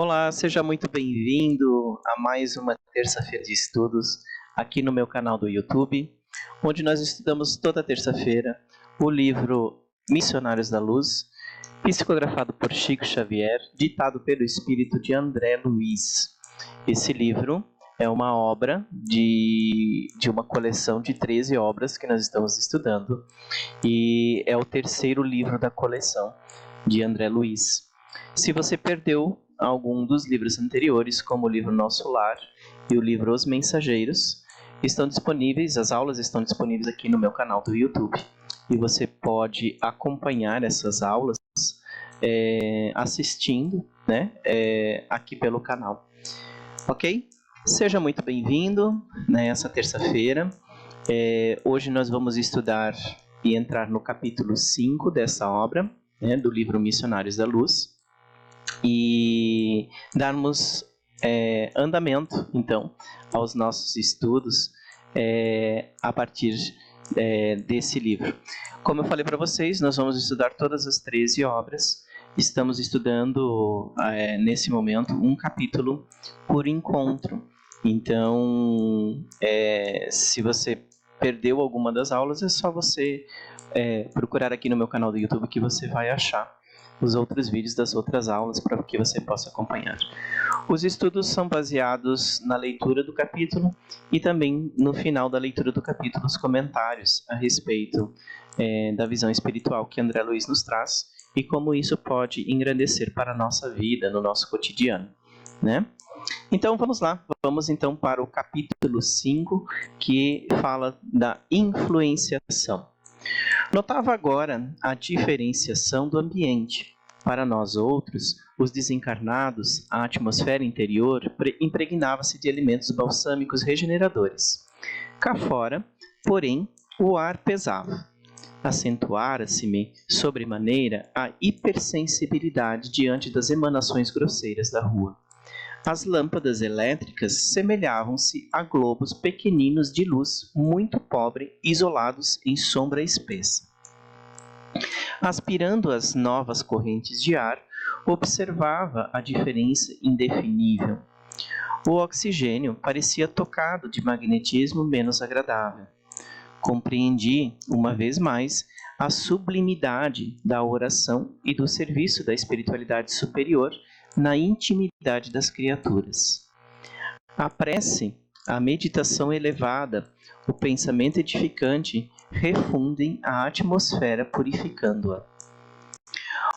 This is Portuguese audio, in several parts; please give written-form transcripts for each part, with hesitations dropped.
Olá, seja muito bem-vindo a mais uma terça-feira de estudos aqui no meu canal do YouTube, onde nós estudamos toda terça-feira o livro Missionários da Luz, psicografado por Chico Xavier, ditado pelo espírito de André Luiz. Esse livro é uma obra de uma coleção de 13 obras que nós estamos estudando e é o terceiro livro da coleção de André Luiz. Se você perdeu algum dos livros anteriores, como o livro Nosso Lar e o livro Os Mensageiros, estão disponíveis, as aulas estão disponíveis aqui no meu canal do YouTube. E você pode acompanhar essas aulas assistindo, aqui pelo canal. Ok? Seja muito bem-vindo nessa terça-feira. Hoje nós vamos estudar e entrar no capítulo 5 dessa obra, do livro Missionários da Luz, e darmos andamento, então, aos nossos estudos a partir desse livro. Como eu falei para vocês, nós vamos estudar todas as 13 obras. Estamos estudando, nesse momento, um capítulo por encontro. Então, se você perdeu alguma das aulas, é só você procurar aqui no meu canal do YouTube que você vai achar os outros vídeos das outras aulas para que você possa acompanhar. Os estudos são baseados na leitura do capítulo e também no final da leitura do capítulo os comentários a respeito da visão espiritual que André Luiz nos traz e como isso pode engrandecer para a nossa vida, no nosso cotidiano, né? Então vamos lá, vamos então para o capítulo 5, que fala da influenciação. Notava agora a diferenciação do ambiente. Para nós outros, os desencarnados, a atmosfera interior impregnava-se de elementos balsâmicos regeneradores. Cá fora, porém, o ar pesava. Acentuara-se-me, sobremaneira, a hipersensibilidade diante das emanações grosseiras da rua. As lâmpadas elétricas semelhavam-se a globos pequeninos de luz muito pobre, isolados em sombra espessa. Aspirando as novas correntes de ar, observava a diferença indefinível. O oxigênio parecia tocado de magnetismo menos agradável. Compreendi, uma vez mais, a sublimidade da oração e do serviço da espiritualidade superior na intimidade das criaturas. A prece, a meditação elevada, o pensamento edificante refundem a atmosfera purificando-a.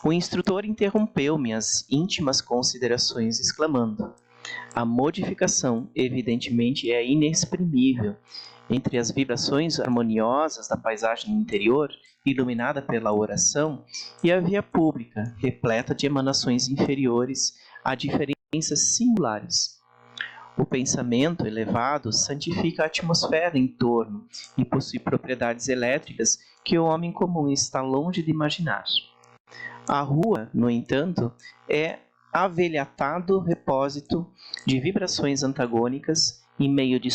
O instrutor interrompeu minhas íntimas considerações, exclamando: a modificação, evidentemente, é inexprimível. Entre as vibrações harmoniosas da paisagem interior, iluminada pela oração, e a via pública, repleta de emanações inferiores a diferenças singulares. O pensamento elevado santifica a atmosfera em torno e possui propriedades elétricas que o homem comum está longe de imaginar. A rua, no entanto, é avelhatado repósito de vibrações antagônicas em meio de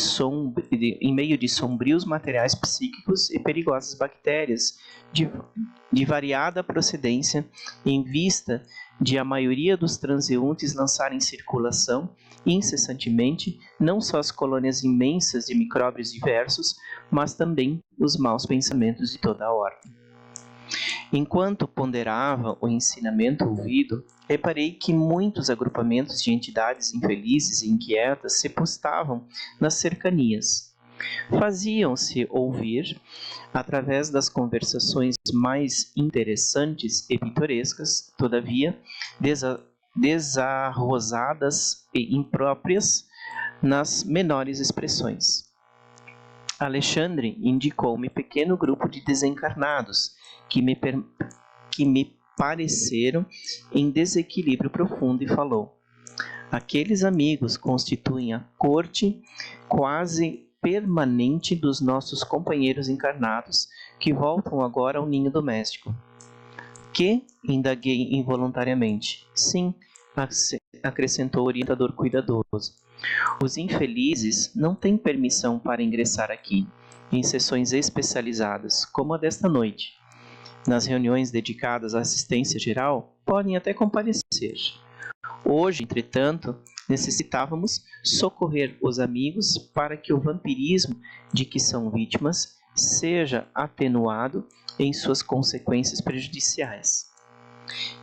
sombrios materiais psíquicos e perigosas bactérias de variada procedência, em vista de a maioria dos transeuntes lançar em circulação incessantemente não só as colônias imensas de micróbios diversos, mas também os maus pensamentos de toda a ordem. Enquanto ponderava o ensinamento ouvido, reparei que muitos agrupamentos de entidades infelizes e inquietas se postavam nas cercanias. Faziam-se ouvir, através das conversações mais interessantes e pitorescas, todavia desarrosadas e impróprias nas menores expressões. Alexandre indicou-me pequeno grupo de desencarnados que me pareceram em desequilíbrio profundo e falou: aqueles amigos constituem a corte quase permanente dos nossos companheiros encarnados que voltam agora ao ninho doméstico. Que? Indaguei involuntariamente. Sim, acrescentou o orientador cuidadoso. Os infelizes não têm permissão para ingressar aqui, em sessões especializadas, como a desta noite. Nas reuniões dedicadas à assistência geral, podem até comparecer. Hoje, entretanto, necessitávamos socorrer os amigos para que o vampirismo de que são vítimas seja atenuado em suas consequências prejudiciais.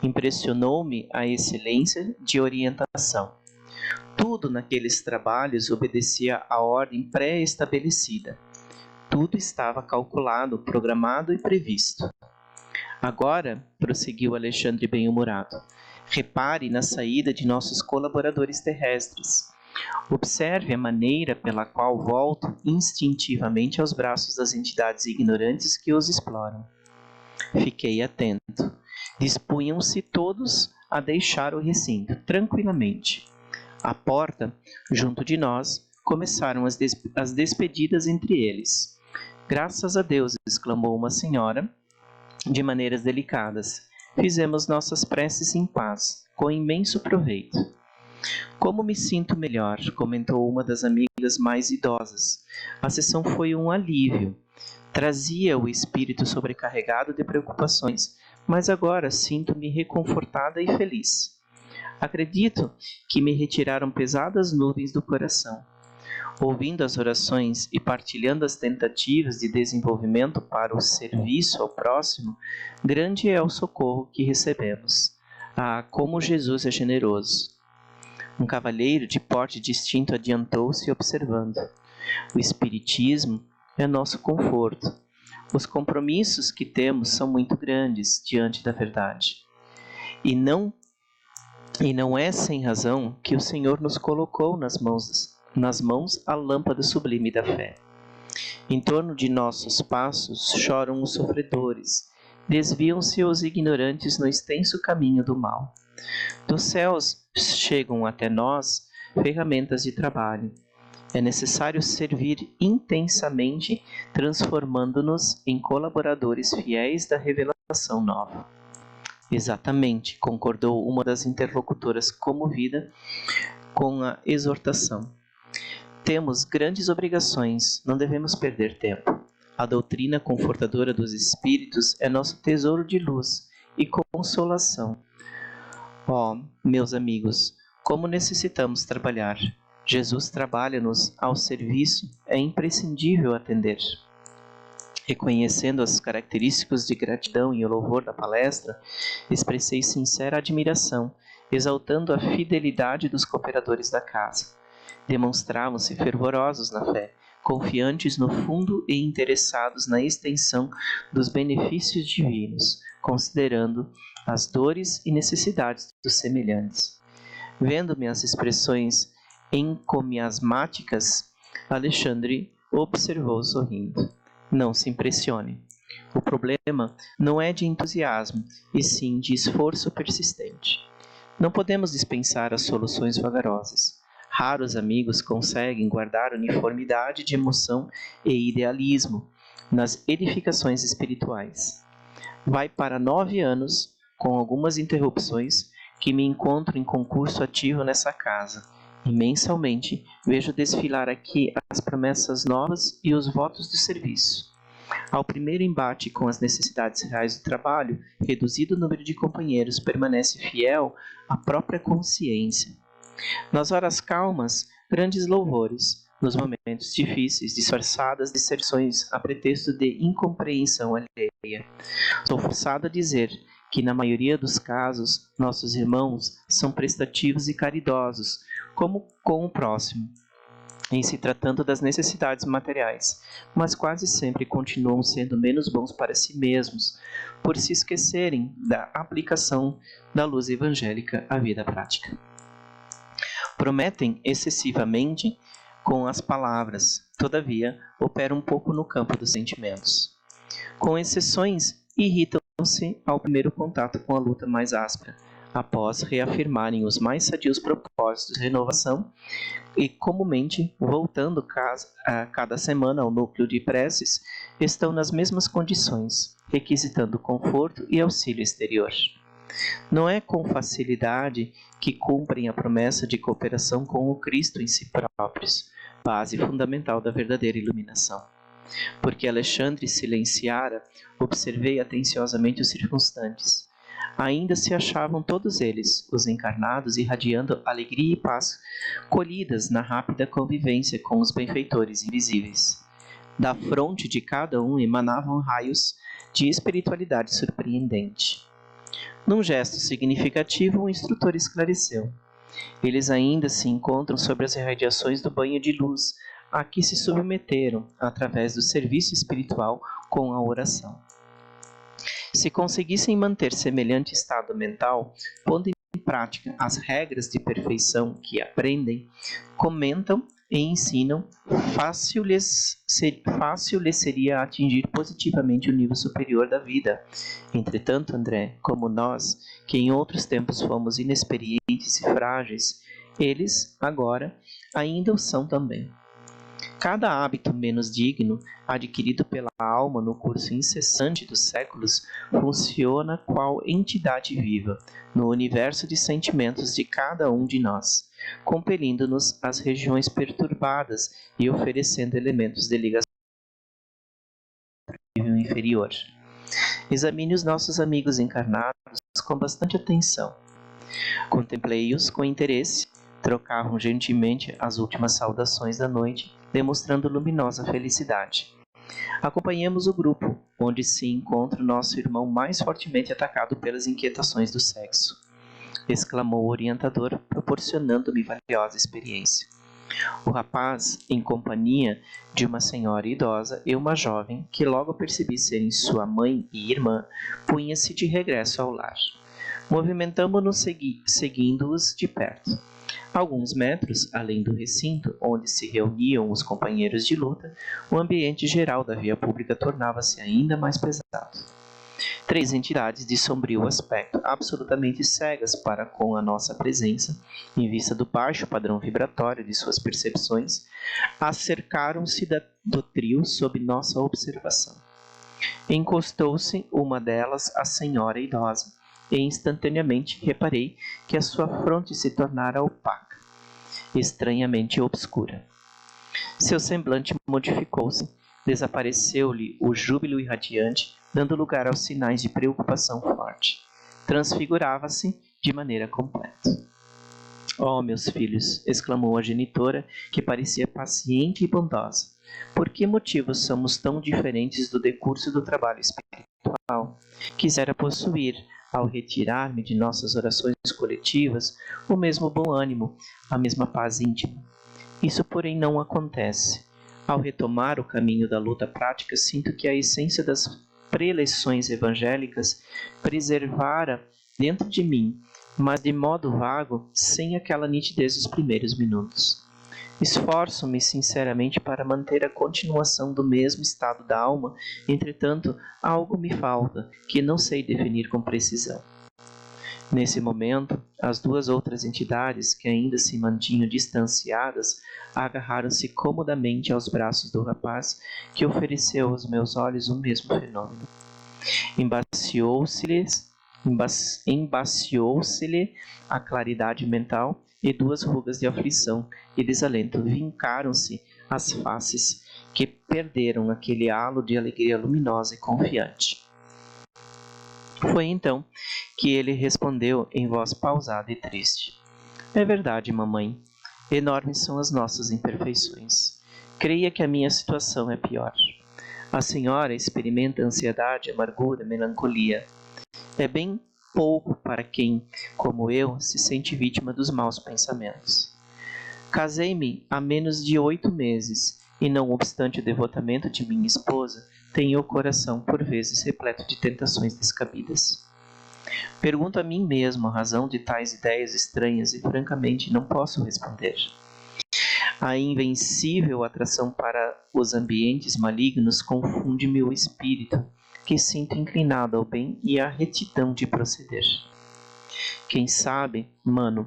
Impressionou-me a excelência de orientação. Tudo naqueles trabalhos obedecia à ordem pré-estabelecida. Tudo estava calculado, programado e previsto. Agora, prosseguiu Alexandre bem-humorado, repare na saída de nossos colaboradores terrestres. Observe a maneira pela qual voltam instintivamente aos braços das entidades ignorantes que os exploram. Fiquei atento. Dispunham-se todos a deixar o recinto, tranquilamente. À porta, junto de nós, começaram as despedidas entre eles. Graças a Deus, exclamou uma senhora, de maneiras delicadas. Fizemos nossas preces em paz, com imenso proveito. Como me sinto melhor, comentou uma das amigas mais idosas. A sessão foi um alívio. Trazia o espírito sobrecarregado de preocupações, mas agora sinto-me reconfortada e feliz. Acredito que me retiraram pesadas nuvens do coração. Ouvindo as orações e partilhando as tentativas de desenvolvimento para o serviço ao próximo, grande é o socorro que recebemos. Ah, como Jesus é generoso! Um cavalheiro de porte distinto adiantou-se observando. O Espiritismo é nosso conforto. Os compromissos que temos são muito grandes diante da verdade. E não é sem razão que o Senhor nos colocou nas mãos a lâmpada sublime da fé. Em torno de nossos passos choram os sofredores, desviam-se os ignorantes no extenso caminho do mal. Dos céus chegam até nós ferramentas de trabalho. É necessário servir intensamente, transformando-nos em colaboradores fiéis da revelação nova. Exatamente, concordou uma das interlocutoras comovida com a exortação. Temos grandes obrigações, não devemos perder tempo. A doutrina confortadora dos espíritos é nosso tesouro de luz e consolação. Oh, meus amigos, como necessitamos trabalhar. Jesus trabalha-nos ao serviço, é imprescindível atender. Reconhecendo as características de gratidão e o louvor da palestra, expressei sincera admiração, exaltando a fidelidade dos cooperadores da casa. Demonstravam-se fervorosos na fé, confiantes no fundo e interessados na extensão dos benefícios divinos, considerando as dores e necessidades dos semelhantes. Vendo-me as expressões encomiasmáticas, Alexandre observou sorrindo. Não se impressione. O problema não é de entusiasmo, e sim de esforço persistente. Não podemos dispensar as soluções vagarosas. Raros amigos conseguem guardar uniformidade de emoção e idealismo nas edificações espirituais. Vai para 9 anos, com algumas interrupções, que me encontro em concurso ativo nessa casa, e mensalmente vejo desfilar aqui as promessas novas e os votos de serviço. Ao primeiro embate com as necessidades reais do trabalho, reduzido o número de companheiros permanece fiel à própria consciência. Nas horas calmas, grandes louvores. Nos momentos difíceis, disfarçadas disserções a pretexto de incompreensão alheia. Sou forçado a dizer que, na maioria dos casos, nossos irmãos são prestativos e caridosos, como com o próximo, em se tratando das necessidades materiais, mas quase sempre continuam sendo menos bons para si mesmos, por se esquecerem da aplicação da luz evangélica à vida prática. Prometem excessivamente com as palavras, todavia operam um pouco no campo dos sentimentos. Com exceções, irritam-se ao primeiro contato com a luta mais áspera, após reafirmarem os mais sadios propósitos de renovação e, comumente, voltando a cada semana ao núcleo de preces, estão nas mesmas condições, requisitando conforto e auxílio exterior. Não é com facilidade que cumprem a promessa de cooperação com o Cristo em si próprios, base fundamental da verdadeira iluminação. Porque Alexandre silenciara, observei atenciosamente os circunstantes. Ainda se achavam todos eles, os encarnados, irradiando alegria e paz, colhidas na rápida convivência com os benfeitores invisíveis. Da fronte de cada um emanavam raios de espiritualidade surpreendente. Num gesto significativo, o instrutor esclareceu: eles ainda se encontram sob as irradiações do banho de luz a que se submeteram através do serviço espiritual com a oração. Se conseguissem manter semelhante estado mental, pondo em prática as regras de perfeição que aprendem, comentam e ensinam, fácil lhes seria atingir positivamente o nível superior da vida. Entretanto, André, como nós, que em outros tempos fomos inexperientes e frágeis, eles, agora, ainda o são também. Cada hábito menos digno, adquirido pela alma no curso incessante dos séculos, funciona qual entidade viva no universo de sentimentos de cada um de nós, compelindo-nos às regiões perturbadas e oferecendo elementos de ligação ao nível inferior. Examine os nossos amigos encarnados com bastante atenção. Contemplei-os com interesse, trocavam gentilmente as últimas saudações da noite, demonstrando luminosa felicidade. Acompanhamos o grupo, onde se encontra o nosso irmão mais fortemente atacado pelas inquietações do sexo, exclamou o orientador, proporcionando-me valiosa experiência. O rapaz, em companhia de uma senhora idosa e uma jovem, que logo percebi serem sua mãe e irmã, punha-se de regresso ao lar. Movimentamo-nos seguindo-os de perto. Alguns metros além do recinto, onde se reuniam os companheiros de luta, o ambiente geral da via pública tornava-se ainda mais pesado. 3 entidades de sombrio aspecto, absolutamente cegas para com a nossa presença, em vista do baixo padrão vibratório de suas percepções, acercaram-se do trio sob nossa observação. Encostou-se uma delas à senhora idosa, e instantaneamente reparei que a sua fronte se tornara opaca, estranhamente obscura. Seu semblante modificou-se, desapareceu-lhe o júbilo irradiante, dando lugar aos sinais de preocupação forte. Transfigurava-se de maneira completa. Oh, meus filhos, exclamou a genitora, que parecia paciente e bondosa. Por que motivos somos tão diferentes do decurso do trabalho espiritual? Quisera possuir, ao retirar-me de nossas orações coletivas, o mesmo bom ânimo, a mesma paz íntima. Isso, porém, não acontece. Ao retomar o caminho da luta prática, sinto que a essência das preleções evangélicas preservara dentro de mim, mas de modo vago, sem aquela nitidez dos primeiros minutos. Esforço-me sinceramente para manter a continuação do mesmo estado da alma, entretanto, algo me falta, que não sei definir com precisão. Nesse momento, as 2 outras entidades, que ainda se mantinham distanciadas, agarraram-se comodamente aos braços do rapaz, que ofereceu aos meus olhos o mesmo fenômeno. Embaciou-se-lhe a claridade mental e 2 rugas de aflição e desalento vincaram-se as faces, que perderam aquele halo de alegria luminosa e confiante. Foi então que ele respondeu em voz pausada e triste: É verdade, mamãe. Enormes são as nossas imperfeições. Creia que a minha situação é pior. A senhora experimenta ansiedade, amargura, melancolia. É bem pouco para quem, como eu, se sente vítima dos maus pensamentos. Casei-me há menos de 8 meses e, não obstante o devotamento de minha esposa, tenho o coração por vezes repleto de tentações descabidas. Pergunto a mim mesmo a razão de tais ideias estranhas e, francamente, não posso responder. A invencível atração para os ambientes malignos confunde meu espírito, que sinto inclinado ao bem e à retidão de proceder. Quem sabe, mano,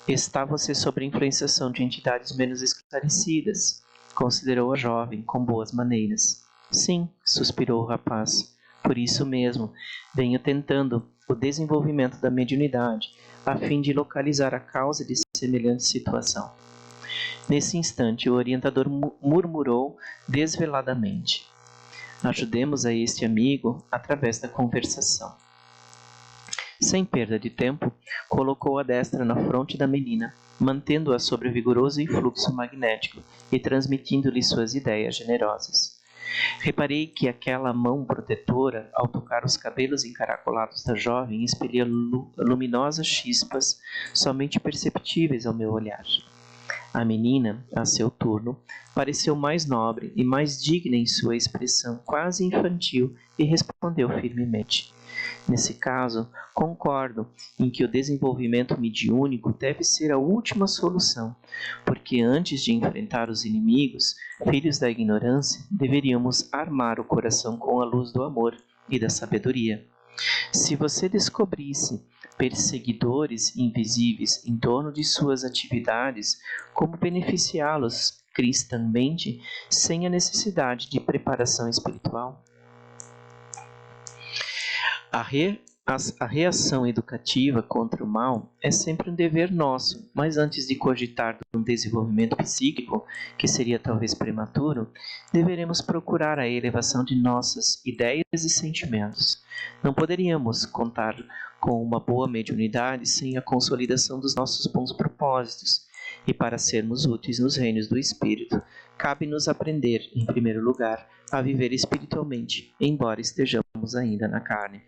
está você sob a influenciação de entidades menos esclarecidas? Considerou a jovem, com boas maneiras. Sim, suspirou o rapaz. Por isso mesmo, venho tentando o desenvolvimento da mediunidade, a fim de localizar a causa de semelhante situação. Nesse instante, o orientador murmurou desveladamente: Ajudemos a este amigo através da conversação. Sem perda de tempo, colocou a destra na fronte da menina, mantendo-a sob o vigoroso influxo magnético e transmitindo-lhe suas ideias generosas. Reparei que aquela mão protetora, ao tocar os cabelos encaracolados da jovem, expelia luminosas chispas somente perceptíveis ao meu olhar. A menina, a seu turno, pareceu mais nobre e mais digna em sua expressão quase infantil e respondeu firmemente: Nesse caso, concordo em que o desenvolvimento mediúnico deve ser a última solução, porque antes de enfrentar os inimigos, filhos da ignorância, deveríamos armar o coração com a luz do amor e da sabedoria. Se você descobrisse perseguidores invisíveis em torno de suas atividades, como beneficiá-los cristãmente sem a necessidade de preparação espiritual? A reação educativa contra o mal é sempre um dever nosso, mas antes de cogitar um desenvolvimento psíquico, que seria talvez prematuro, deveremos procurar a elevação de nossas ideias e sentimentos. Não poderíamos contar com uma boa mediunidade sem a consolidação dos nossos bons propósitos, e para sermos úteis nos reinos do Espírito, cabe-nos aprender, em primeiro lugar, a viver espiritualmente, embora estejamos ainda na carne.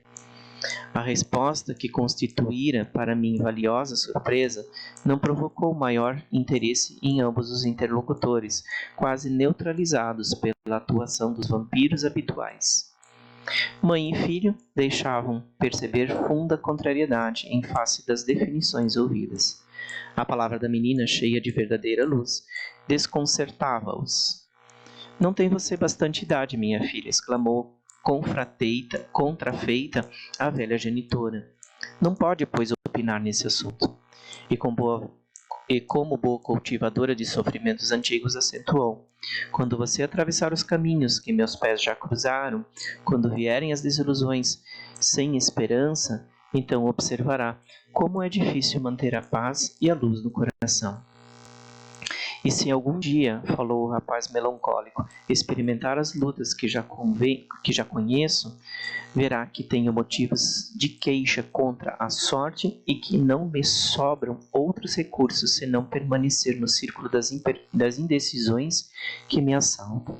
A resposta que constituíra para mim valiosa surpresa não provocou maior interesse em ambos os interlocutores, quase neutralizados pela atuação dos vampiros habituais. Mãe e filho deixavam perceber funda contrariedade em face das definições ouvidas. A palavra da menina, cheia de verdadeira luz, desconcertava-os. Não tem você bastante idade, minha filha, exclamou contrafeita a velha genitora. Não pode, pois, opinar nesse assunto. E como boa cultivadora de sofrimentos antigos, acentuou: quando você atravessar os caminhos que meus pés já cruzaram, quando vierem as desilusões sem esperança, então observará como é difícil manter a paz e a luz no coração. E se algum dia, falou o rapaz melancólico, experimentar as lutas que já conheço, verá que tenho motivos de queixa contra a sorte e que não me sobram outros recursos senão permanecer no círculo das indecisões que me assaltam.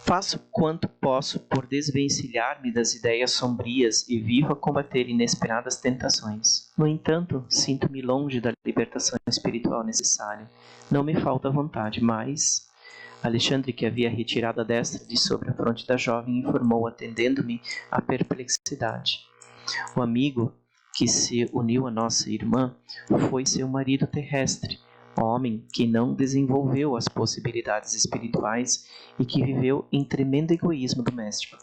Faço quanto posso por desvencilhar-me das ideias sombrias e vivo a combater inesperadas tentações. No entanto, sinto-me longe da libertação espiritual necessária. Não me falta vontade, mas... Alexandre, que havia retirado a destra de sobre a fronte da jovem, informou, atendendo-me à perplexidade. O amigo que se uniu à nossa irmã foi seu marido terrestre, homem que não desenvolveu as possibilidades espirituais e que viveu em tremendo egoísmo doméstico.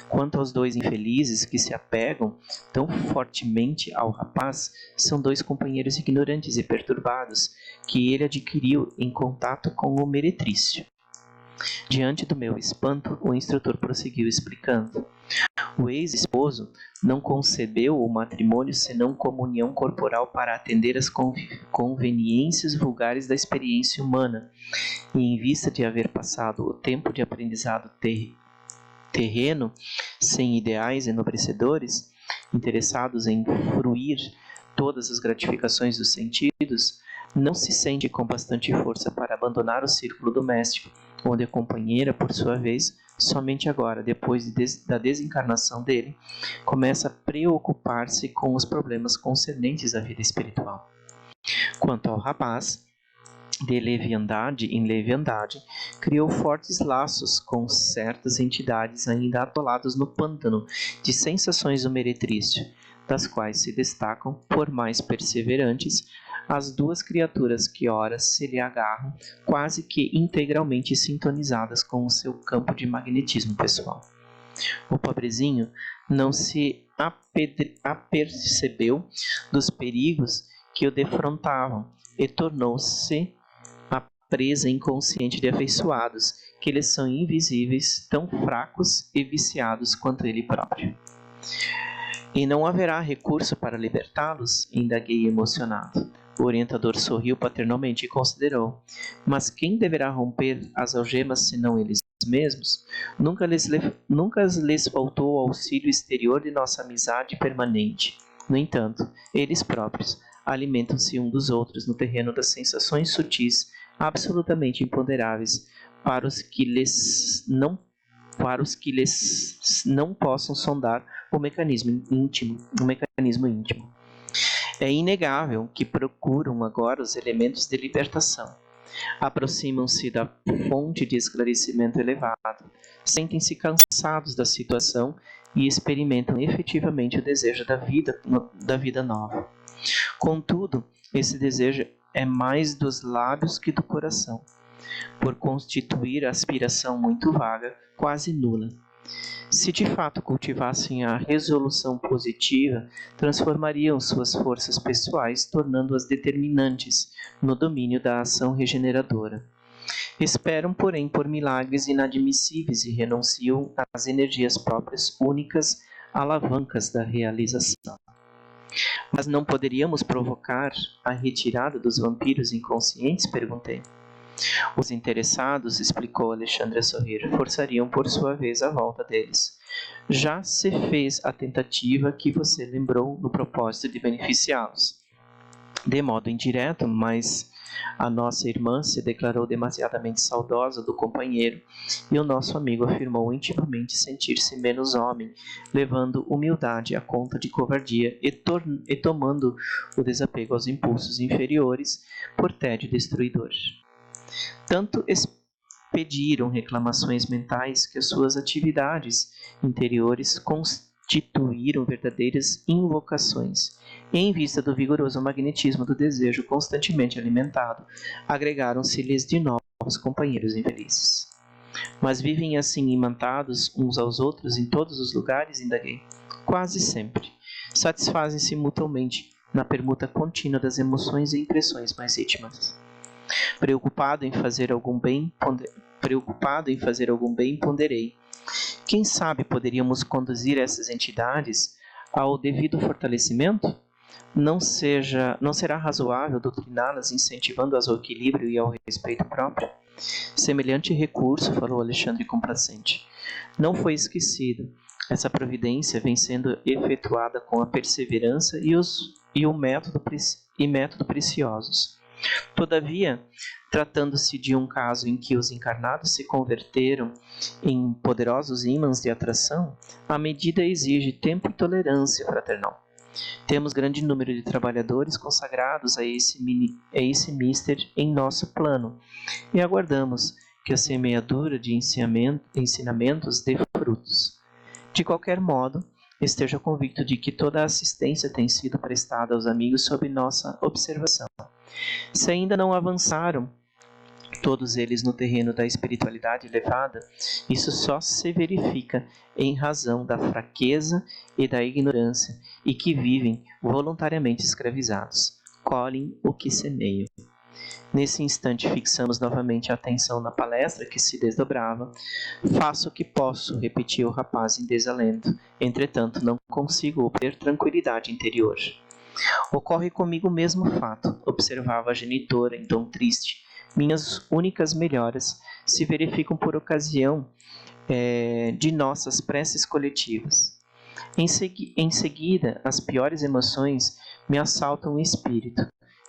Quanto aos dois infelizes que se apegam tão fortemente ao rapaz, são dois companheiros ignorantes e perturbados que ele adquiriu em contato com o meretrício. Diante do meu espanto, o instrutor prosseguiu explicando. O ex-esposo não concebeu o matrimônio senão como união corporal para atender às conveniências vulgares da experiência humana, e em vista de haver passado o tempo de aprendizado terreno, sem ideais enobrecedores, interessados em fruir todas as gratificações dos sentidos, não se sente com bastante força para abandonar o círculo doméstico, onde a companheira, por sua vez, somente agora, depois da desencarnação dele, começa a preocupar-se com os problemas concernentes à vida espiritual. Quanto ao rapaz, de leviandade em leviandade, criou fortes laços com certas entidades ainda atoladas no pântano de sensações do meretrício, das quais se destacam, por mais perseverantes, as duas criaturas que ora se lhe agarram, quase que integralmente sintonizadas com o seu campo de magnetismo pessoal. O pobrezinho não se apercebeu dos perigos que o defrontavam e tornou-se a presa inconsciente de afeiçoados, que lhes são invisíveis, tão fracos e viciados quanto ele próprio. E não haverá recurso para libertá-los? Indaguei emocionado. O orientador sorriu paternalmente e considerou: mas quem deverá romper as algemas senão eles mesmos, nunca lhes faltou o auxílio exterior de nossa amizade permanente. No entanto, eles próprios alimentam-se uns dos outros no terreno das sensações sutis, absolutamente imponderáveis para os que lhes não possam sondar o mecanismo íntimo. É inegável que procuram agora os elementos de libertação. Aproximam-se da fonte de esclarecimento elevado, sentem-se cansados da situação e experimentam efetivamente o desejo da vida nova. Contudo, esse desejo é mais dos lábios que do coração, por constituir a aspiração muito vaga, quase nula. Se de fato cultivassem a resolução positiva, transformariam suas forças pessoais, tornando-as determinantes no domínio da ação regeneradora. Esperam, porém, por milagres inadmissíveis e renunciam às energias próprias, únicas alavancas da realização. Mas não poderíamos provocar a retirada dos vampiros inconscientes? Perguntei. Os interessados, explicou Alexandre a sorrir, forçariam por sua vez a volta deles. Já se fez a tentativa que você lembrou no propósito de beneficiá-los. De modo indireto, mas a nossa irmã se declarou demasiadamente saudosa do companheiro e o nosso amigo afirmou intimamente sentir-se menos homem, levando humildade à conta de covardia e tomando o desapego aos impulsos inferiores por tédio destruidor. Tanto expediram reclamações mentais que as suas atividades interiores constituíram verdadeiras invocações. E, em vista do vigoroso magnetismo do desejo constantemente alimentado, agregaram-se-lhes de novos companheiros infelizes. Mas vivem assim imantados uns aos outros em todos os lugares? Indaguei. Quase sempre. Satisfazem-se mutuamente na permuta contínua das emoções e impressões mais íntimas. Preocupado em fazer algum bem, ponderei. Quem sabe poderíamos conduzir essas entidades ao devido fortalecimento? Não será razoável doutriná-las incentivando-as ao equilíbrio e ao respeito próprio? Semelhante recurso, falou Alexandre complacente, não foi esquecido. Essa providência vem sendo efetuada com a perseverança e o método preciosos. Todavia, tratando-se de um caso em que os encarnados se converteram em poderosos ímãs de atração, a medida exige tempo e tolerância fraternal. Temos grande número de trabalhadores consagrados a esse mister em nosso plano e aguardamos que a semeadura de ensinamentos dê frutos. De qualquer modo, esteja convicto de que toda a assistência tem sido prestada aos amigos sob nossa observação. Se ainda não avançaram todos eles no terreno da espiritualidade elevada, isso só se verifica em razão da fraqueza e da ignorância e que vivem voluntariamente escravizados. Colhem o que semeiam. Nesse instante fixamos novamente a atenção na palestra que se desdobrava. Faço o que posso, repetiu o rapaz em desalento. Entretanto, não consigo obter tranquilidade interior. Ocorre comigo o mesmo fato, observava a genitora em tom triste. Minhas únicas melhoras se verificam por ocasião de nossas preces coletivas. Em seguida, as piores emoções me assaltam o espírito.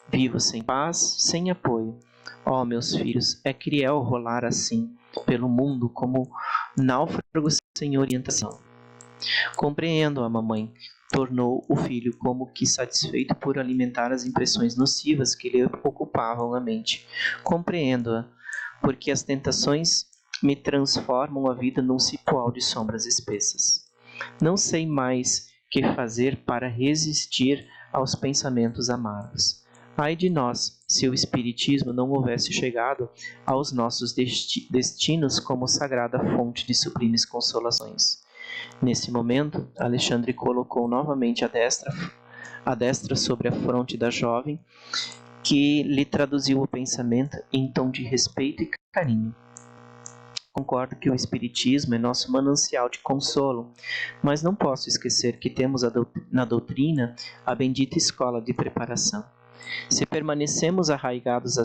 Vivo sem paz, sem apoio. Oh, meus filhos, é cruel rolar assim pelo mundo como náufragos sem orientação. Compreendo-a, mamãe, tornou o filho como que satisfeito por alimentar as impressões nocivas que lhe ocupavam a mente. Compreendo-a, porque as tentações me transformam a vida num cipoal de sombras espessas. Não sei mais que fazer para resistir aos pensamentos amargos. Ai de nós, se o Espiritismo não houvesse chegado aos nossos destinos como sagrada fonte de sublimes consolações. Nesse momento, Alexandre colocou novamente a destra sobre a fronte da jovem, que lhe traduziu o pensamento em tom de respeito e carinho. Concordo que o Espiritismo é nosso manancial de consolo, mas não posso esquecer que temos na doutrina a bendita escola de preparação. Se permanecemos arraigados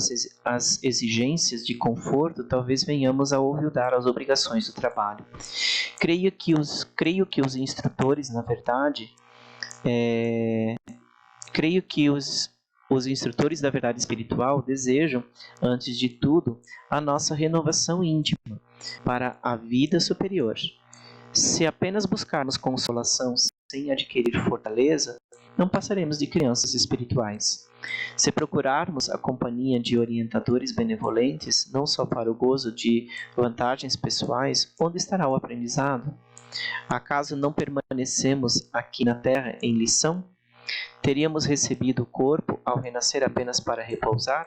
às exigências de conforto, talvez venhamos a olvidar as obrigações do trabalho. Creio que os instrutores, na verdade, creio que os instrutores da verdade espiritual desejam, antes de tudo, a nossa renovação íntima para a vida superior. Se apenas buscarmos consolação sem adquirir fortaleza, não passaremos de crianças espirituais. Se procurarmos a companhia de orientadores benevolentes, não só para o gozo de vantagens pessoais, onde estará o aprendizado? Acaso não permanecemos aqui na Terra em lição? Teríamos recebido o corpo ao renascer apenas para repousar?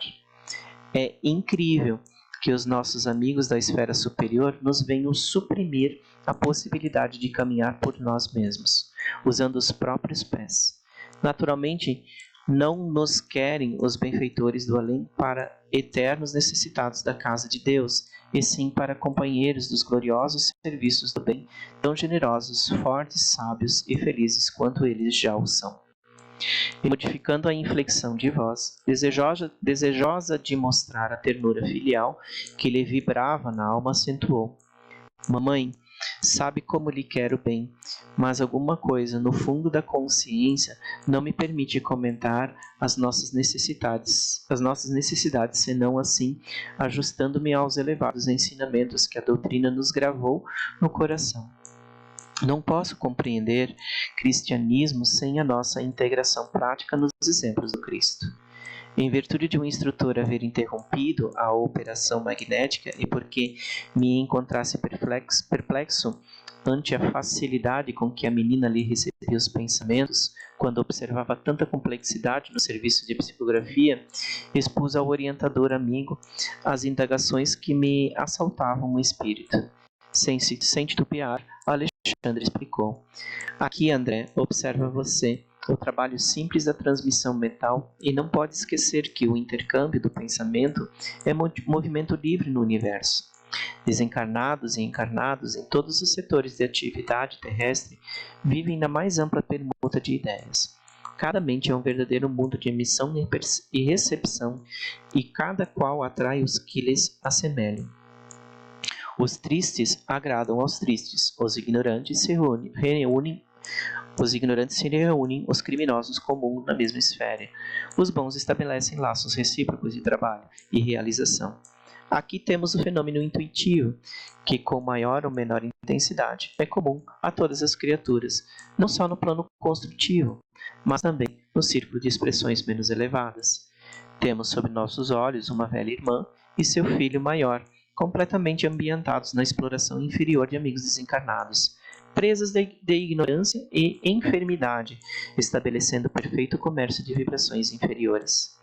É incrível que os nossos amigos da esfera superior nos venham suprimir a possibilidade de caminhar por nós mesmos, usando os próprios pés. Naturalmente, não nos querem os benfeitores do além para eternos necessitados da casa de Deus, e sim para companheiros dos gloriosos serviços do bem, tão generosos, fortes, sábios e felizes quanto eles já o são. E modificando a inflexão de voz, desejosa de mostrar a ternura filial que lhe vibrava na alma, acentuou: Mamãe, sabe como lhe quero bem, mas alguma coisa no fundo da consciência não me permite comentar as nossas necessidades, senão assim, ajustando-me aos elevados ensinamentos que a doutrina nos gravou no coração. Não posso compreender cristianismo sem a nossa integração prática nos exemplos do Cristo. Em virtude de um instrutor haver interrompido a operação magnética e porque me encontrasse perplexo ante a facilidade com que a menina lhe recebia os pensamentos, quando observava tanta complexidade no serviço de psicografia, expus ao orientador amigo as indagações que me assaltavam o espírito. Sem titubear, Alexandre explicou: Aqui, André, observa você o trabalho simples da transmissão mental e não pode esquecer que o intercâmbio do pensamento é movimento livre no universo. Desencarnados e encarnados em todos os setores de atividade terrestre vivem na mais ampla permuta de ideias. Cada mente é um verdadeiro mundo de emissão e recepção, e cada qual atrai os que lhes assemelham. Os tristes agradam aos tristes, os ignorantes se reúnem, os criminosos comuns na mesma esfera. Os bons estabelecem laços recíprocos de trabalho e realização. Aqui temos o fenômeno intuitivo, que com maior ou menor intensidade é comum a todas as criaturas, não só no plano construtivo, mas também no círculo de expressões menos elevadas. Temos sob nossos olhos uma velha irmã e seu filho maior, completamente ambientados na exploração inferior de amigos desencarnados, presas de ignorância e enfermidade, estabelecendo perfeito comércio de vibrações inferiores.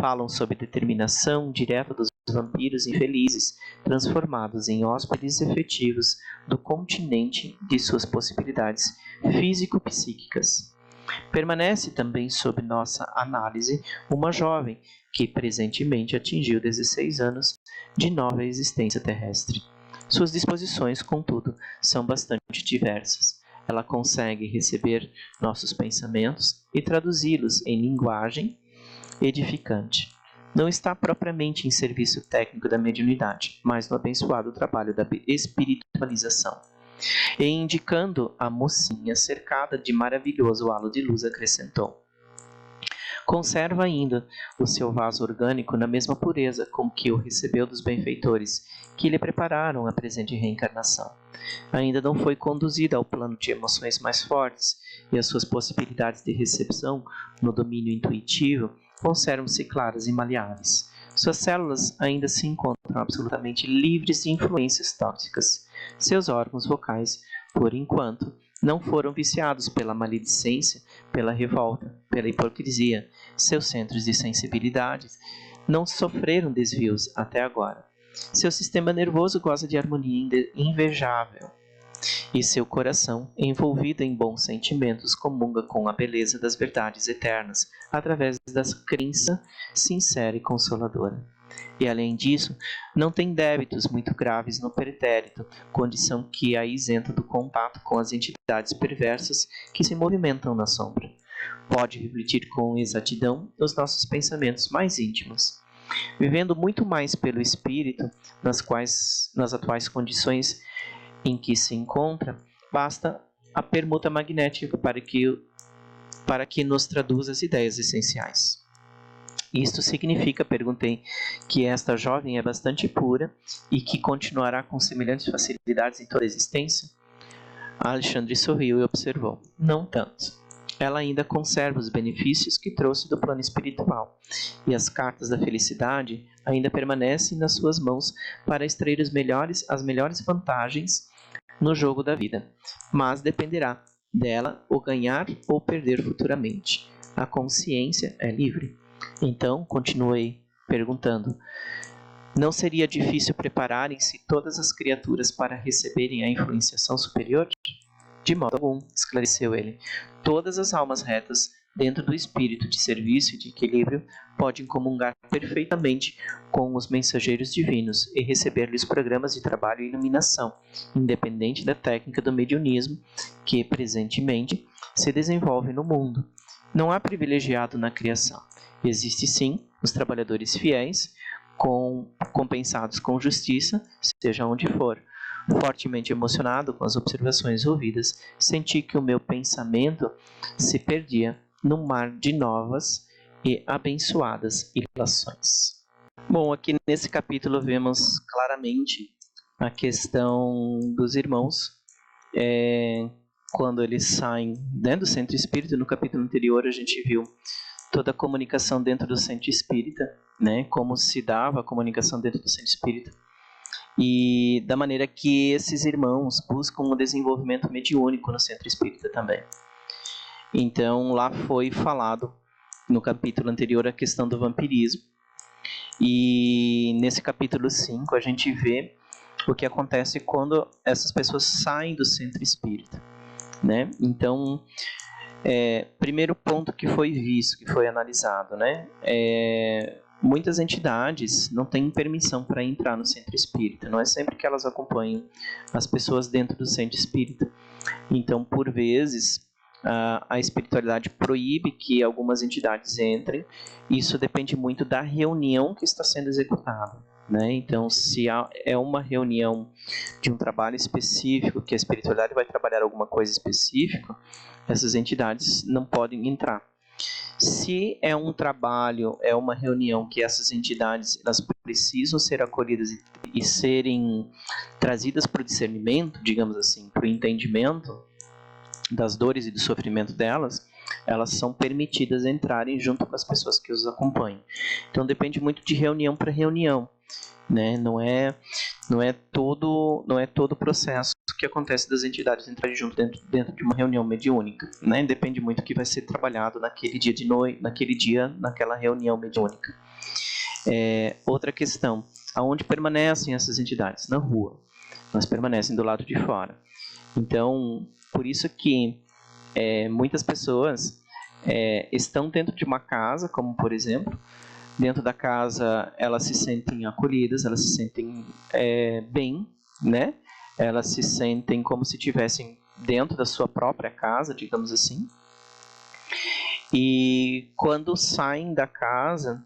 Falam sobre determinação direta dos vampiros infelizes, transformados em hóspedes efetivos do continente de suas possibilidades físico-psíquicas. Permanece também sob nossa análise uma jovem que presentemente atingiu 16 anos de nova existência terrestre. Suas disposições, contudo, são bastante diversas. Ela consegue receber nossos pensamentos e traduzi-los em linguagem edificante. Não está propriamente em serviço técnico da mediunidade, mas no abençoado trabalho da espiritualização. E indicando a mocinha cercada de maravilhoso halo de luz, acrescentou: Conserva ainda o seu vaso orgânico na mesma pureza com que o recebeu dos benfeitores, que lhe prepararam a presente reencarnação. Ainda não foi conduzida ao plano de emoções mais fortes, e as suas possibilidades de recepção no domínio intuitivo conservam-se claras e maleáveis. Suas células ainda se encontram absolutamente livres de influências tóxicas. Seus órgãos vocais, por enquanto, não foram viciados pela maledicência, pela revolta, pela hipocrisia. Seus centros de sensibilidade não sofreram desvios até agora. Seu sistema nervoso goza de harmonia invejável. E seu coração, envolvido em bons sentimentos, comunga com a beleza das verdades eternas, através da crença sincera e consoladora. E, além disso, não tem débitos muito graves no pretérito, condição que a isenta do contato com as entidades perversas que se movimentam na sombra. pode refletir com exatidão nos nossos pensamentos mais íntimos. Vivendo muito mais pelo espírito, nas atuais condições em que se encontra, basta a permuta magnética para que nos traduza as ideias essenciais. Isto significa, perguntei, que esta jovem é bastante pura e que continuará com semelhantes facilidades em toda a existência? Alexandre sorriu e observou. Não tanto. Ela ainda conserva os benefícios que trouxe do plano espiritual, e as cartas da felicidade ainda permanecem nas suas mãos para extrair as melhores vantagens no jogo da vida. Mas dependerá dela o ganhar ou perder futuramente. A consciência é livre. Então, continuei perguntando, não seria difícil prepararem-se todas as criaturas para receberem a influenciação superior? De modo algum, esclareceu ele. Todas as almas retas, dentro do espírito de serviço e de equilíbrio, podem comungar perfeitamente com os mensageiros divinos e receber-lhes programas de trabalho e iluminação, independente da técnica do mediunismo que, presentemente, se desenvolve no mundo. Não há privilegiado na criação. Existe sim os trabalhadores fiéis, compensados com justiça, seja onde for. Fortemente emocionado com as observações ouvidas, senti que o meu pensamento se perdia num mar de novas e abençoadas ilações. Bom, aqui nesse capítulo vemos claramente a questão dos irmãos, quando eles saem do centro espírita. No capítulo anterior a gente viu toda a comunicação dentro do centro espírita, né, como se dava a comunicação dentro do centro espírita, e da maneira que esses irmãos buscam o desenvolvimento mediúnico no centro espírita também. Então, lá foi falado, no capítulo anterior, a questão do vampirismo, e nesse capítulo 5 a gente vê o que acontece quando essas pessoas saem do centro espírita, né? Então, primeiro ponto que foi visto, que foi analisado, né? Muitas entidades não têm permissão para entrar no centro espírita. Não é sempre que elas acompanham as pessoas dentro do centro espírita. Então, por vezes, a espiritualidade proíbe que algumas entidades entrem. Isso depende muito da reunião que está sendo executada, né? Então, se é uma reunião de um trabalho específico, que a espiritualidade vai trabalhar alguma coisa específica, essas entidades não podem entrar. Se é um trabalho, é uma reunião que essas entidades elas precisam ser acolhidas e serem trazidas para o discernimento, digamos assim, para o entendimento das dores e do sofrimento delas, elas são permitidas entrarem junto com as pessoas que os acompanham. Então depende muito de reunião para reunião, né? Não é todo o processo que acontece das entidades entrarem junto dentro de uma reunião mediúnica, né? Depende muito do que vai ser trabalhado naquele dia de noite, naquela reunião mediúnica. Outra questão, aonde permanecem essas entidades? Na rua. Elas permanecem do lado de fora. Então, por isso que muitas pessoas estão dentro de uma casa, como por exemplo, dentro da casa elas se sentem acolhidas, elas se sentem bem, né? Elas se sentem como se estivessem dentro da sua própria casa, digamos assim. E quando saem da casa,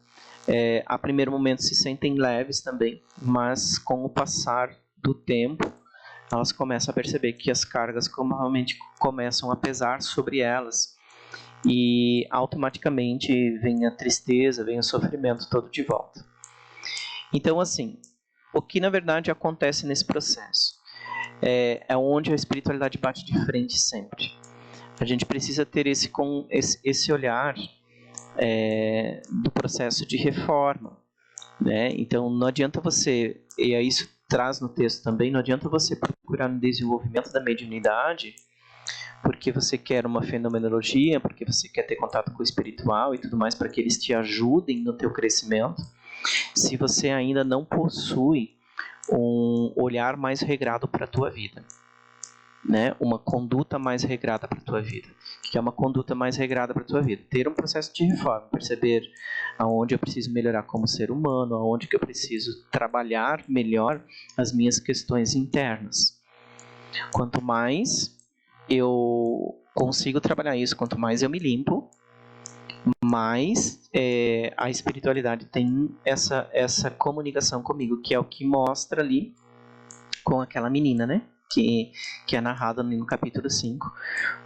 a primeiro momento se sentem leves também, mas com o passar do tempo, elas começam a perceber que as cargas realmente começam a pesar sobre elas. E automaticamente vem a tristeza, vem o sofrimento todo de volta. Então, assim, o que na verdade acontece nesse processo? É onde a espiritualidade bate de frente sempre. A gente precisa ter esse olhar do processo de reforma, né? Então, não adianta você, e isso traz no texto também, não adianta você procurar no desenvolvimento da mediunidade porque você quer uma fenomenologia, porque você quer ter contato com o espiritual e tudo mais, para que eles te ajudem no teu crescimento, se você ainda não possui um olhar mais regrado para a tua vida, né? Uma conduta mais regrada para a tua vida. O que é uma conduta mais regrada para a tua vida? Ter um processo de reforma, perceber aonde eu preciso melhorar como ser humano, aonde que eu preciso trabalhar melhor as minhas questões internas. Quanto mais eu consigo trabalhar isso, quanto mais eu me limpo, Mas a espiritualidade tem essa comunicação comigo, que é o que mostra ali com aquela menina, né? Que é narrado no capítulo 5,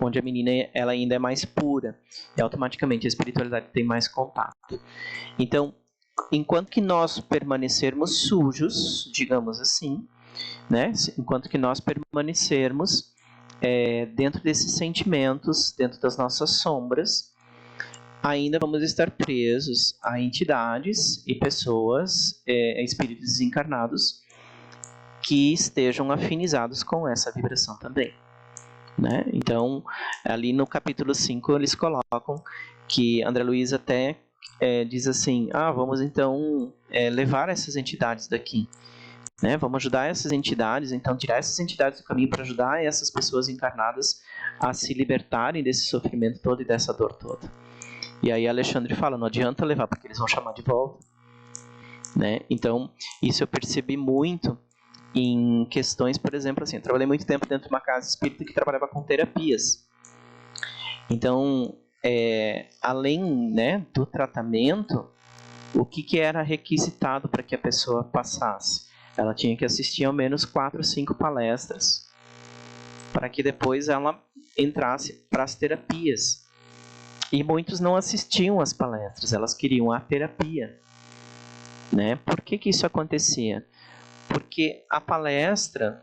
onde a menina ela ainda é mais pura, e automaticamente a espiritualidade tem mais contato. Então, enquanto que nós permanecermos sujos, digamos assim, né? Enquanto que nós permanecermos dentro desses sentimentos, dentro das nossas sombras, ainda vamos estar presos a entidades e pessoas, espíritos desencarnados, que estejam afinizados com essa vibração também, né? Então, ali no capítulo 5, eles colocam que André Luiz até diz assim, vamos então levar essas entidades daqui, né? Vamos ajudar essas entidades, então tirar essas entidades do caminho para ajudar essas pessoas encarnadas a se libertarem desse sofrimento todo e dessa dor toda. E aí Alexandre fala, não adianta levar, porque eles vão chamar de volta, né? Então, isso eu percebi muito em questões, por exemplo, assim, eu trabalhei muito tempo dentro de uma casa espírita que trabalhava com terapias. Então, além, né, do tratamento, o que era requisitado para que a pessoa passasse? Ela tinha que assistir ao menos 4 ou 5 palestras para que depois ela entrasse para as terapias. E muitos não assistiam às palestras, elas queriam a terapia, né? Por que isso acontecia? Porque a palestra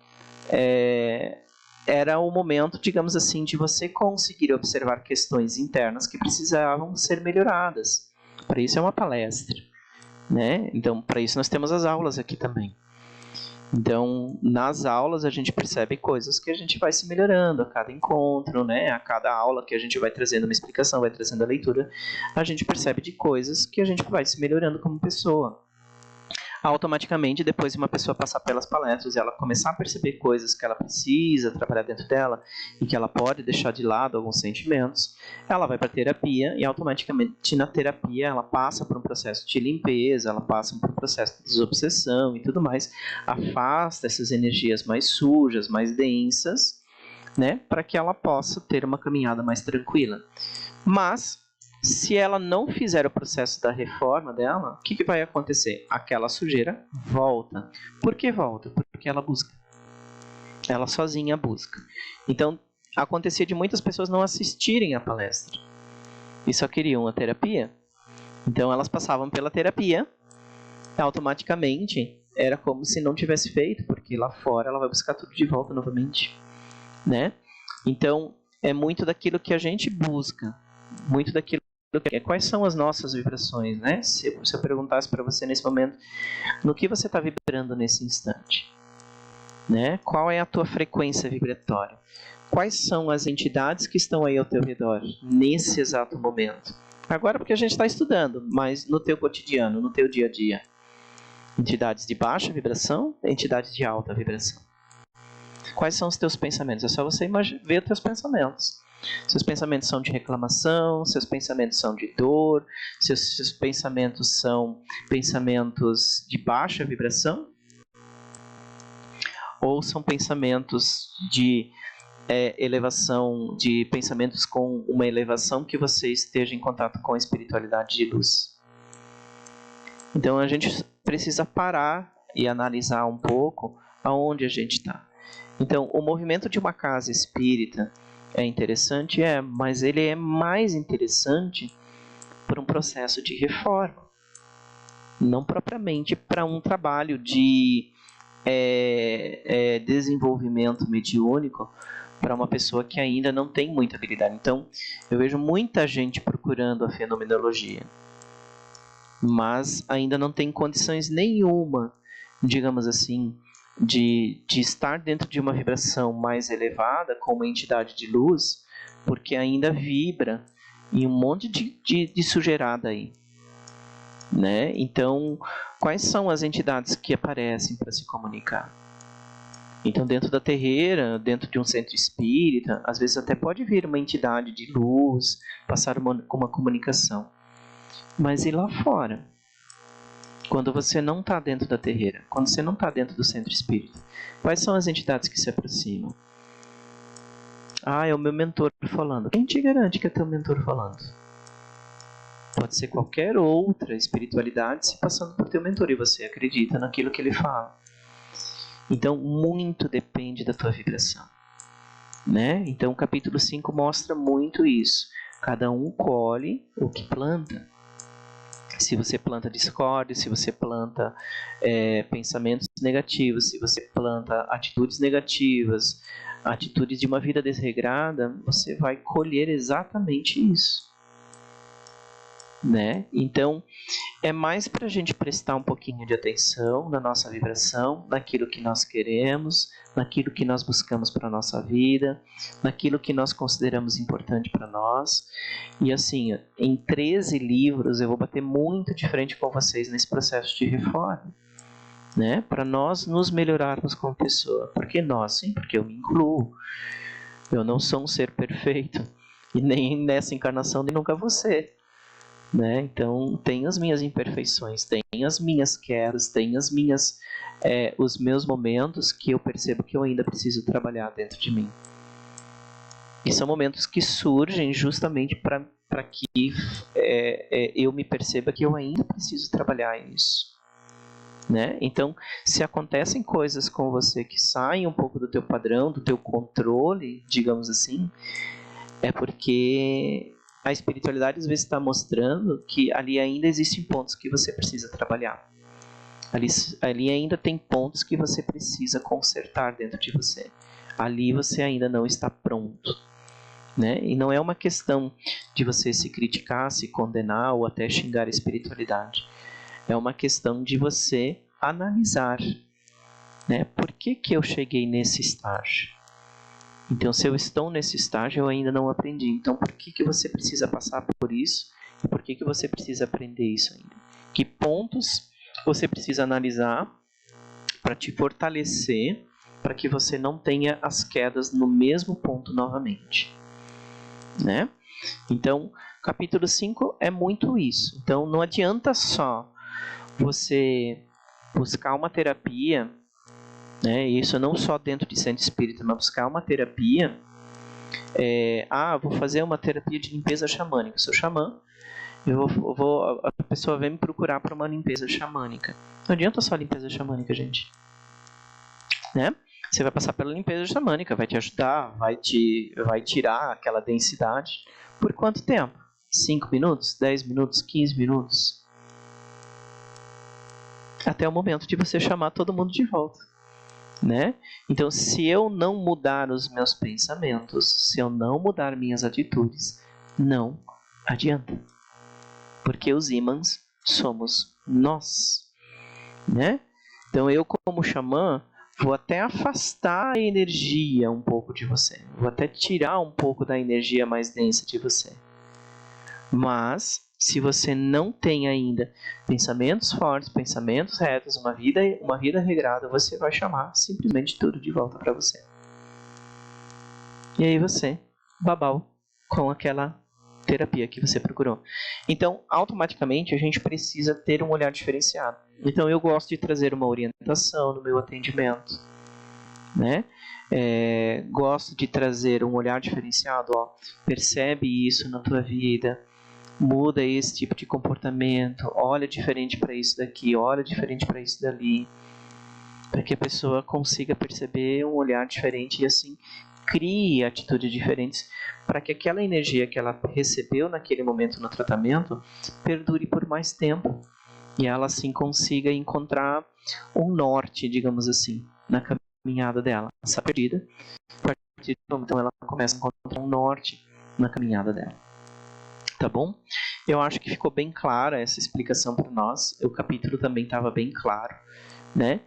era o momento, digamos assim, de você conseguir observar questões internas que precisavam ser melhoradas. Para isso é uma palestra, né? Então, para isso nós temos as aulas aqui também. Então, nas aulas a gente percebe coisas que a gente vai se melhorando a cada encontro, né? A cada aula que a gente vai trazendo uma explicação, vai trazendo a leitura, a gente percebe de coisas que a gente vai se melhorando como pessoa. Automaticamente, depois de uma pessoa passar pelas palestras e ela começar a perceber coisas que ela precisa trabalhar dentro dela e que ela pode deixar de lado alguns sentimentos, ela vai para a terapia e automaticamente na terapia ela passa por um processo de limpeza, ela passa por um processo de desobsessão e tudo mais, afasta essas energias mais sujas, mais densas, né, para que ela possa ter uma caminhada mais tranquila. Mas se ela não fizer o processo da reforma dela, o que vai acontecer? Aquela sujeira volta. Por que volta? Porque ela busca. Ela sozinha busca. Então, acontecia de muitas pessoas não assistirem à palestra e só queriam a terapia. Então, elas passavam pela terapia, automaticamente era como se não tivesse feito, porque lá fora ela vai buscar tudo de volta novamente, né? Então, é muito daquilo que a gente busca, muito daquilo. Quais são as nossas vibrações, né? Se eu perguntasse para você nesse momento, no que você está vibrando nesse instante, né? Qual é a tua frequência vibratória? Quais são as entidades que estão aí ao teu redor nesse exato momento? Agora porque a gente está estudando, mas no teu cotidiano, no teu dia a dia, entidades de baixa vibração, entidades de alta vibração. Quais são os teus pensamentos? É só você ver os teus pensamentos. Seus pensamentos são de reclamação, seus pensamentos são de dor, seus pensamentos são pensamentos de baixa vibração? Ou são pensamentos de elevação, de pensamentos com uma elevação que você esteja em contato com a espiritualidade de luz? Então a gente precisa parar e analisar um pouco aonde a gente está. Então, o movimento de uma casa espírita é interessante, mas ele é mais interessante por um processo de reforma, não propriamente para um trabalho de desenvolvimento mediúnico para uma pessoa que ainda não tem muita habilidade. Então, eu vejo muita gente procurando a fenomenologia, mas ainda não tem condições nenhuma, digamos assim, de estar dentro de uma vibração mais elevada, com uma entidade de luz, porque ainda vibra em um monte de sujeirada aí, né? Então, quais são as entidades que aparecem para se comunicar? Então, dentro da terreira, dentro de um centro espírita, às vezes até pode vir uma entidade de luz, passar uma comunicação. Mas e lá fora? Quando você não está dentro da terreira, quando você não está dentro do centro espírita, quais são as entidades que se aproximam? É o meu mentor falando. Quem te garante que é teu mentor falando? Pode ser qualquer outra espiritualidade se passando por teu mentor e você acredita naquilo que ele fala. Então, muito depende da tua vibração, né? Então, o capítulo 5 mostra muito isso. Cada um colhe o que planta. Se você planta discórdia, se você planta pensamentos negativos, se você planta atitudes negativas, atitudes de uma vida desregrada, você vai colher exatamente isso, né? Então, é mais para a gente prestar um pouquinho de atenção na nossa vibração, naquilo que nós queremos, naquilo que nós buscamos para a nossa vida, naquilo que nós consideramos importante para nós. E assim, em 13 livros eu vou bater muito de frente com vocês nesse processo de reforma, né? Para nós nos melhorarmos como pessoa. Por que nós? Sim, porque eu me incluo. Eu não sou um ser perfeito, e nem nessa encarnação, nem nunca vou ser. Né? Então, tem as minhas imperfeições, tem as minhas quedas, tem os meus momentos que eu percebo que eu ainda preciso trabalhar dentro de mim. E são momentos que surgem justamente para que eu me perceba que eu ainda preciso trabalhar isso. Né? Então, se acontecem coisas com você que saem um pouco do teu padrão, do teu controle, digamos assim, é porque a espiritualidade às vezes está mostrando que ali ainda existem pontos que você precisa trabalhar. Ali ainda tem pontos que você precisa consertar dentro de você. Ali você ainda não está pronto. Né? E não é uma questão de você se criticar, se condenar ou até xingar a espiritualidade. É uma questão de você analisar. Né? Por que eu cheguei nesse estágio? Então, se eu estou nesse estágio, eu ainda não aprendi. Então, por que você precisa passar por isso? E por que você precisa aprender isso ainda? Que pontos você precisa analisar para te fortalecer, para que você não tenha as quedas no mesmo ponto novamente? Né? Então, capítulo 5 é muito isso. Então, não adianta só você buscar uma terapia, né? Isso não só dentro de centro espírita, mas buscar uma terapia. Vou fazer uma terapia de limpeza xamânica. Sou xamã, a pessoa vem me procurar para uma limpeza xamânica. Não adianta só limpeza xamânica, gente. Né? Você vai passar pela limpeza xamânica, vai te ajudar, vai tirar aquela densidade. Por quanto tempo? 5 minutos, 10 minutos, 15 minutos? Até o momento de você chamar todo mundo de volta. Né? Então, se eu não mudar os meus pensamentos, se eu não mudar minhas atitudes, não adianta. Porque os ímãs somos nós. Né? Então, eu como xamã, vou até afastar a energia um pouco de você. Vou até tirar um pouco da energia mais densa de você. Mas, se você não tem ainda pensamentos fortes, pensamentos retos, uma vida regrada, você vai chamar simplesmente tudo de volta para você. E aí você, babau, com aquela terapia que você procurou. Então, automaticamente, a gente precisa ter um olhar diferenciado. Então, eu gosto de trazer uma orientação no meu atendimento. Né? Gosto de trazer um olhar diferenciado. Percebe isso na tua vida. Muda esse tipo de comportamento, olha diferente para isso daqui, olha diferente para isso dali, para que a pessoa consiga perceber um olhar diferente e assim crie atitudes diferentes para que aquela energia que ela recebeu naquele momento no tratamento perdure por mais tempo e ela assim consiga encontrar um norte, digamos assim, na caminhada dela. Essa perdida, a partir do momento ela começa a encontrar um norte na caminhada dela. Tá bom? Eu acho que ficou bem clara essa explicação para nós. O capítulo também estava bem claro, né?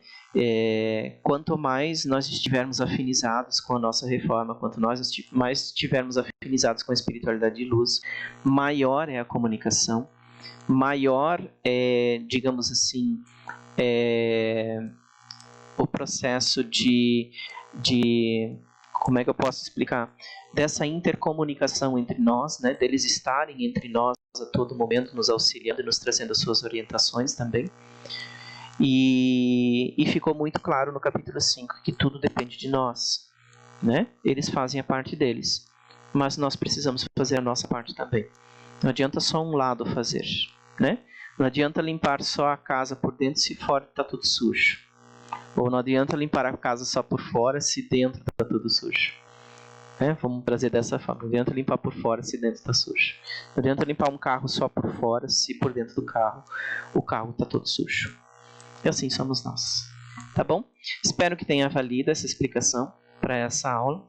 Quanto mais nós estivermos afinizados com a nossa reforma, quanto nós mais estivermos afinizados com a espiritualidade de luz, maior é a comunicação, maior é, digamos assim, o processo de como é que eu posso explicar? Dessa intercomunicação entre nós, né? Deles estarem entre nós a todo momento, nos auxiliando e nos trazendo as suas orientações também. E ficou muito claro no capítulo 5 que tudo depende de nós. Né? Eles fazem a parte deles, mas nós precisamos fazer a nossa parte também. Não adianta só um lado fazer, né? Não adianta limpar só a casa por dentro se fora está tudo sujo. Ou não adianta limpar a casa só por fora se dentro está tudo sujo. Vamos trazer dessa forma. Não adianta limpar por fora se dentro está sujo. Não adianta limpar um carro só por fora se por dentro do carro o carro está todo sujo. E assim somos nós. Tá bom? Espero que tenha valido essa explicação para essa aula.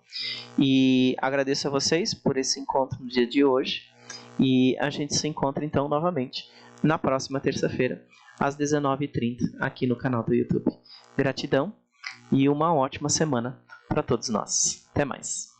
E agradeço a vocês por esse encontro no dia de hoje. E a gente se encontra então novamente na próxima terça-feira, às 19h30, aqui no canal do YouTube. Gratidão e uma ótima semana para todos nós. Até mais.